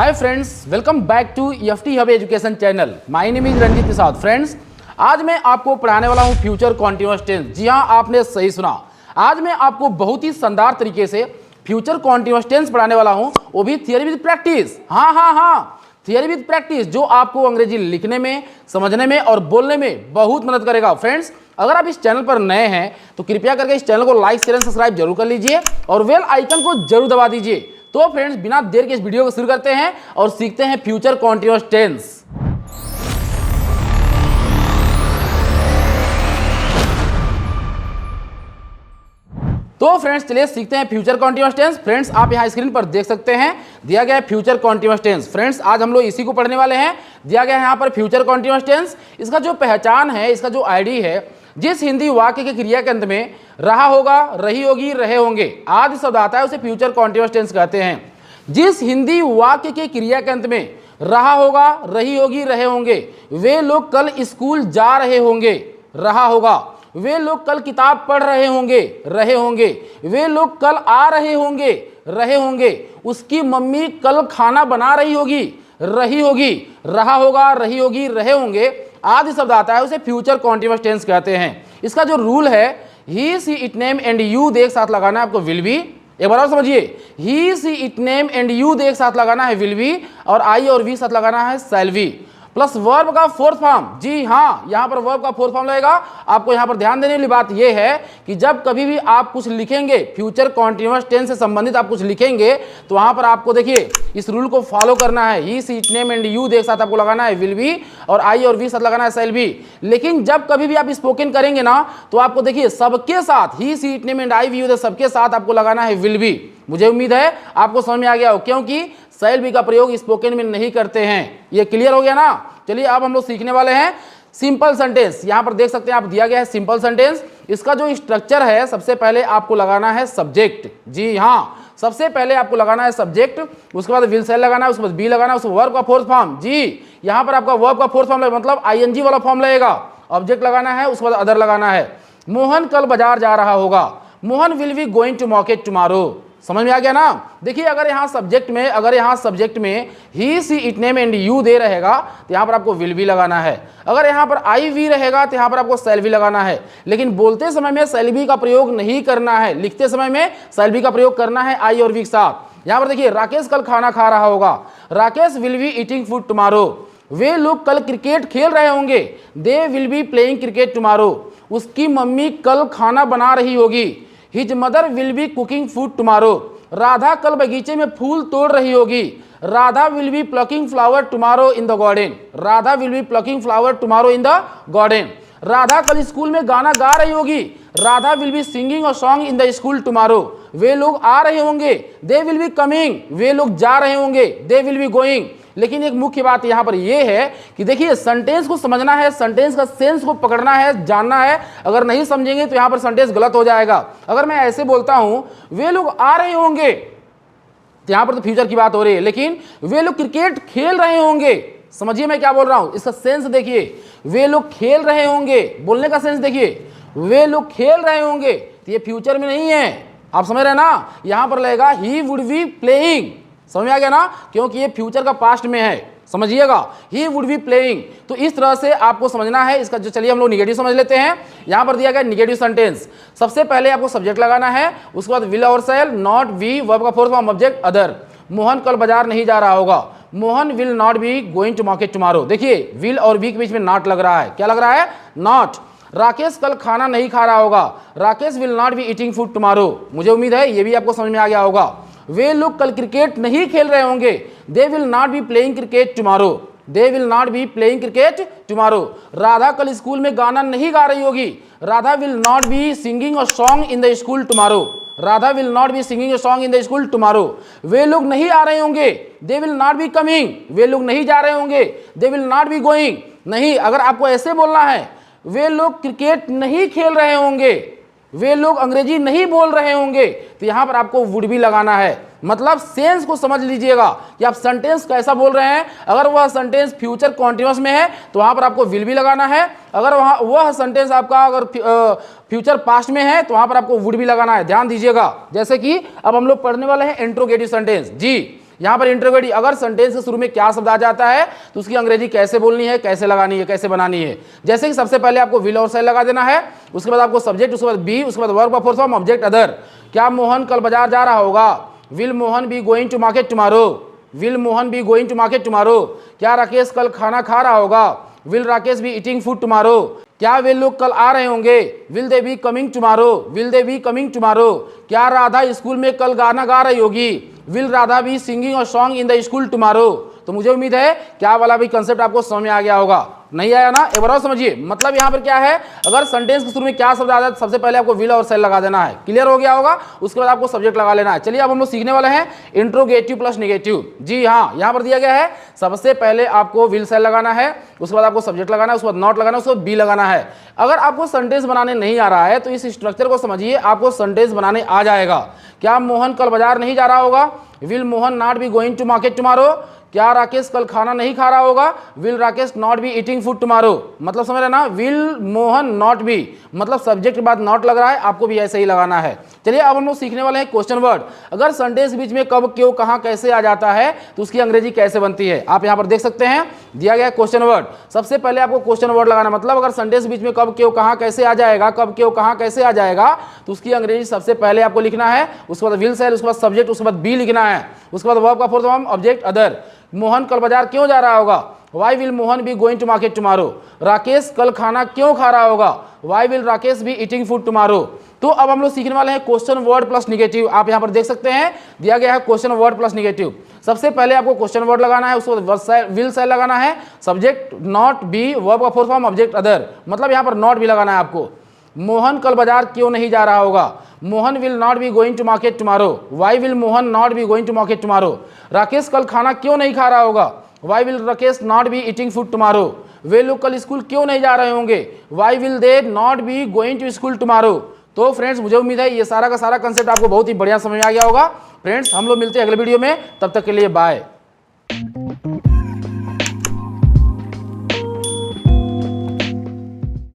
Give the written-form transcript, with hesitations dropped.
Hi friends, welcome back to FT hub education channel. My name is Ranjeet Prasad. Friends, आज मैं आपको पढ़ाने वाला हूं फ्यूचर कॉन्टिन्यूअस टेंस। जी हां, आपने सही सुना। आज मैं आपको बहुत ही शानदार तरीके से फ्यूचर कॉन्टिन्यूअस टेंस पढ़ाने वाला हूं, वो भी थियरी विद प्रैक्टिस। हाँ, थियरी विद प्रैक्टिस, जो आपको अंग्रेजी लिखने में, समझने में और बोलने में बहुत मदद करेगा। फ्रेंड्स, अगर आप इस चैनल पर नए हैं तो कृपया करके इस चैनल को लाइक, शेयर एंड सब्सक्राइब जरूर कर लीजिए और बेल आइकन को जरूर दबा दीजिए। तो फ्रेंड्स, बिना देर के इस वीडियो को शुरू करते हैं और सीखते हैं फ्यूचर कॉन्टिन्यूअस टेंस। तो फ्रेंड्स, चलिए सीखते हैं फ्यूचर कॉन्टिन्यूअस टेंस। फ्रेंड्स, आप यहां स्क्रीन पर देख सकते हैं दिया गया है फ्यूचर कॉन्टिन्यूअस टेंस। फ्रेंड्स, आज हम लोग इसी को पढ़ने वाले हैं। दिया गया है यहां पर फ्यूचर कॉन्टिन्यूअस टेंस। इसका जो पहचान है, इसका जो आईडी है, जिस हिंदी वाक्य के क्रिया के अंत में रहा होगा, रही होगी, रहे होंगे आदि शब्द आता है, उसे फ्यूचर कॉन्टिन्यूअस टेंस कहते हैं। जिस हिंदी वाक्य के क्रिया के अंत में रहा होगा, रही होगी, रहे होंगे, वे लोग कल स्कूल जा रहे होंगे, रहा होगा। वे लोग कल किताब पढ़ रहे होंगे, रहे होंगे। वे लोग कल आ रहे होंगे, रहे होंगे। उसकी मम्मी कल खाना बना रही होगी, रही होगी। रहा होगा, रही होगी, रहे होंगे आदि शब्द आता है, उसे फ्यूचर कॉन्टिन्यूअस टेंस कहते हैं। इसका जो रूल है, ही, she, it, name and you देख साथ लगाना है आपको विल बी। एक बार और समझिए, ही, she, it, name and you देख साथ लगाना है विल बी, और आई और वी साथ लगाना है शैल बी, प्लस वर्ब का फोर्थ फॉर्म। जी हाँ, यहां पर वर्ब का फोर्थ फॉर्म लगेगा। आपको यहां पर ध्यान देने वाली बात यह है कि जब कभी भी आप कुछ लिखेंगे, फ्यूचर कॉन्टिन्यूअस टेंस से संबंधित आप कुछ लिखेंगे, तो वहां पर आपको देखिए इस रूल को फॉलो करना है। ही, she, it, name and you देख साथ आपको लगाना है विल बी, और आई और वी साथ लगाना है शैल बी। लेकिन जब कभी भी आप स्पोकन करेंगे ना, तो आपको देखिए सबके साथ he, she, it, name and I, we, you सबके साथ आपको लगाना है विल बी। मुझे उम्मीद है आपको समझ में आ गया हो, क्योंकि शैल बी का प्रयोग स्पोकन में नहीं करते हैं। ये क्लियर हो गया ना। चलिए, अब हम लोग सीखने वाले हैं सिंपल सेंटेंस। यहां पर देख सकते हैं आप, दिया गया है सिंपल सेंटेंस। इसका जो स्ट्रक्चर है, सबसे पहले आपको लगाना है सब्जेक्ट। जी हाँ, सबसे पहले आपको लगाना है सब्जेक्ट, उसके बाद विल सेल लगाना है, उसके बाद बी लगाना है, उसके वर्ब का फोर्थ फॉर्म। जी, यहां पर आपका वर्ब का फोर्थ फॉर्म मतलब आईएनजी वाला फॉर्म लगेगा। ऑब्जेक्ट लगाना है, उसके बाद अदर लगाना है। मोहन कल बाजार जा रहा होगा, Mohan will be going to market tomorrow. समझ में आ गया ना। देखिए, अगर यहां सब्जेक्ट में he, she, it, name and you दे रहेगा, तो यहां पर आपको विल बी लगाना है। अगर यहां पर आई, वी रहेगा, तो यहां पर आपको शैल बी लगाना है। लेकिन बोलते समय में शैल बी का प्रयोग नहीं करना है, लिखते समय में शैल बी का प्रयोग करना है आई और वी के साथ। यहां पर देखिए, राकेश कल खाना खा रहा होगा, Rakesh will be eating food tomorrow. वे लोग कल क्रिकेट खेल रहे होंगे, they will be playing cricket tomorrow. उसकी मम्मी कल खाना बना रही होगी, his mother will be cooking food tomorrow. Radha कल बगीचे में फूल तोड़ रही होगी, Radha will be plucking flower tomorrow in the garden. Radha will be plucking flower tomorrow in the garden. Radha कल स्कूल में गाना गा रही होगी, Radha will be singing a song in the school tomorrow. वे लोग आ रहे होंगे, दे विल बी कमिंग। वे लोग जा रहे होंगे, दे विल बी गोइंग। लेकिन एक मुख्य बात यहां पर यह है कि देखिए, सेंटेंस को समझना है, सेंटेंस का सेंस को पकड़ना है, जानना है। अगर नहीं समझेंगे तो यहां पर सेंटेंस गलत हो जाएगा। अगर मैं ऐसे बोलता हूं, वे लोग आ रहे होंगे, तो यहां पर तो फ्यूचर की बात हो रही है, लेकिन वे लोग क्रिकेट खेल रहे होंगे। समझिए मैं क्या बोल रहा हूं, इसका सेंस देखिए। वे लोग खेल रहे होंगे, बोलने का सेंस देखिए। वे लोग खेल रहे होंगे, तो ये फ्यूचर में नहीं है। आप समझ रहे हैं ना। यहां पर लगेगा ही वुड बी प्लेइंग। समझ में आ गया ना, क्योंकि ये फ्यूचर का पास्ट में है। समझिएगा, ही वुड बी प्लेइंग। तो इस तरह से आपको समझना है इसका। जो चलिए हम लोग निगेटिव समझ लेते हैं। यहां पर दिया गया निगेटिव सेंटेंस। सबसे पहले आपको सब्जेक्ट लगाना है, उसके बाद विल और शैल, नॉट, बी, वर्ब का fourth form, object, other. Mohan कल बाजार नहीं जा रहा होगा, Mohan will not be going to market tomorrow. देखिए, विल और बी के बीच में नॉट लग रहा है। क्या लग रहा है? नॉट। राकेश कल खाना नहीं खा रहा होगा, Rakesh will not be eating food tomorrow. मुझे उम्मीद है ये भी आपको समझ में आ गया होगा। वे लोग कल क्रिकेट नहीं खेल रहे होंगे, they will not be playing cricket tomorrow. They will not be playing cricket tomorrow. Radha कल स्कूल में गाना नहीं गा रही होगी, Radha will not be singing a song in the school tomorrow. Radha will not be singing a song in the school tomorrow. वे लोग नहीं आ रहे होंगे, they will not be coming. वे लोग नहीं जा रहे होंगे, they will not be going. नहीं, अगर आपको ऐसे बोलना है, वे लोग क्रिकेट नहीं खेल रहे होंगे, वे लोग अंग्रेजी नहीं बोल रहे होंगे, तो यहां पर आपको वुड बी लगाना है। मतलब सेंस को समझ लीजिएगा कि आप सेंटेंस कैसा बोल रहे हैं। अगर वह सेंटेंस फ्यूचर कॉन्टिन्यूअस में है तो वहां पर आपको विल बी लगाना है। अगर वह सेंटेंस आपका अगर फ्यूचर पास्ट में है तो वहां पर आपको वुड बी लगाना है। ध्यान दीजिएगा। जैसे कि अब हम लोग पढ़ने वाले हैं इंट्रोगेटिव सेंटेंस। जी, यहाँ पर इंटरोगेटिव, अगर सेंटेंस के शुरू में क्या शब्द आ जाता है तो उसकी अंग्रेजी कैसे बोलनी है, कैसे लगानी है, कैसे बनानी है। जैसे कि सबसे पहले आपको विल और शैल लगा देना है, उसके बाद आपको सब्जेक्ट, उसके बाद बी, उसके बाद वर्ब का फोर्थ फॉर्म ऑब्जेक्ट अदर। क्या मोहन कल बाजार जा रहा होगा? Will Mohan be going to market tomorrow? Will Mohan be going to market tomorrow? क्या राकेश कल खाना खा रहा होगा? Will Rakesh be eating food tomorrow? क्या वे लोग कल आ रहे होंगे? Will they be coming tomorrow? Will they be coming tomorrow? क्या राधा स्कूल में कल गाना गा रही होगी? Will Radha be singing a song in the school tomorrow? तो मुझे उम्मीद है क्या वाला भी कंसेप्ट आपको समझ में आ गया होगा। नहीं आया ना? एक बार और समझिए। मतलब यहाँ पर क्या है, अगर सेंटेंस के शुरू में क्या शब्द आ जाए सबसे पहले आपको विल और शैल लगा देना है। क्लियर हो गया होगा? उसके बाद आपको सब्जेक्ट लगा लेना है। चलिए अब हम लोग सीखने वाले हैं इंट्रोगेटिव प्लस नेगेटिव। जी हाँ, यहाँ पर दिया गया है सबसे पहले आपको विल शैल लगाना है, उसके बाद आपको सब्जेक्ट लगाना है, उसके बाद नॉट लगाना है, उसके बाद बी लगाना है। अगर आपको सेंटेंस बनाने नहीं आ रहा है तो इस स्ट्रक्चर को समझिए, आपको सेंटेंस बनाने आ जाएगा। क्या मोहन कल बाजार नहीं जा रहा होगा? Will Mohan not be going to market tomorrow? क्या राकेश कल खाना नहीं खा रहा होगा? Will Rakesh not be eating food tomorrow? मतलब समझ रहे ना, विल मोहन नॉट बी, मतलब सब्जेक्ट के बाद नॉट लग रहा है, आपको भी ऐसे ही लगाना है। चलिए अब हम लोग सीखने वाले हैं क्वेश्चन वर्ड। अगर सेंटेंस बीच में कब, क्यों, कहां, कैसे आ जाता है तो उसकी अंग्रेजी कैसे बनती है, आप यहां पर देख सकते हैं दिया गया क्वेश्चन वर्ड। सबसे पहले आपको क्वेश्चन वर्ड लगाना, मतलब अगर सेंटेंस बीच में कब, क्यों, कहां, कैसे आ जाएगा, कब, क्यों, कहां, कैसे आ जाएगा तो उसकी अंग्रेजी सबसे पहले आपको लिखना है, उसके बाद विल शैल, उसके बाद सब्जेक्ट, उसके बाद बी लिखना है, उसके बाद वर्ब का fourth form object other. Mohan कल बाजार क्यों जा रहा होगा? Why will Mohan be going to market tomorrow? Rakesh कल खाना क्यों खा रहा होगा? Why will Rakesh be eating food tomorrow? तो अब हम लोग सीखने वाले हैं क्वेश्चन वर्ड प्लस निगेटिव। आप यहां पर देख सकते हैं दिया गया है क्वेश्चन वर्ड प्लस निगेटिव। सबसे पहले आपको क्वेश्चन वर्ड लगाना है, उसको विल शैल लगाना है, सब्जेक्ट नॉट बी, वर्ब का फोर्थ फॉर्म ऑब्जेक्ट अदर, मतलब यहां पर नॉट भी लगाना है आपको। मोहन कल बाजार क्यों नहीं जा रहा होगा? Mohan will not be going to market tomorrow? Why will Mohan not be going to market tomorrow? Rakesh कल खाना क्यों नहीं खा रहा होगा? Why will Rakesh not be eating food tomorrow? वे लोग कल स्कूल क्यों नहीं जा रहे होंगे? Why will they not be going to school tomorrow? तो फ्रेंड्स मुझे उम्मीद है ये सारा का सारा कंसेप्ट आपको बहुत ही बढ़िया समझ में आ गया होगा। फ्रेंड्स हम लोग मिलते हैं अगले वीडियो में, तब तक के लिए बाय।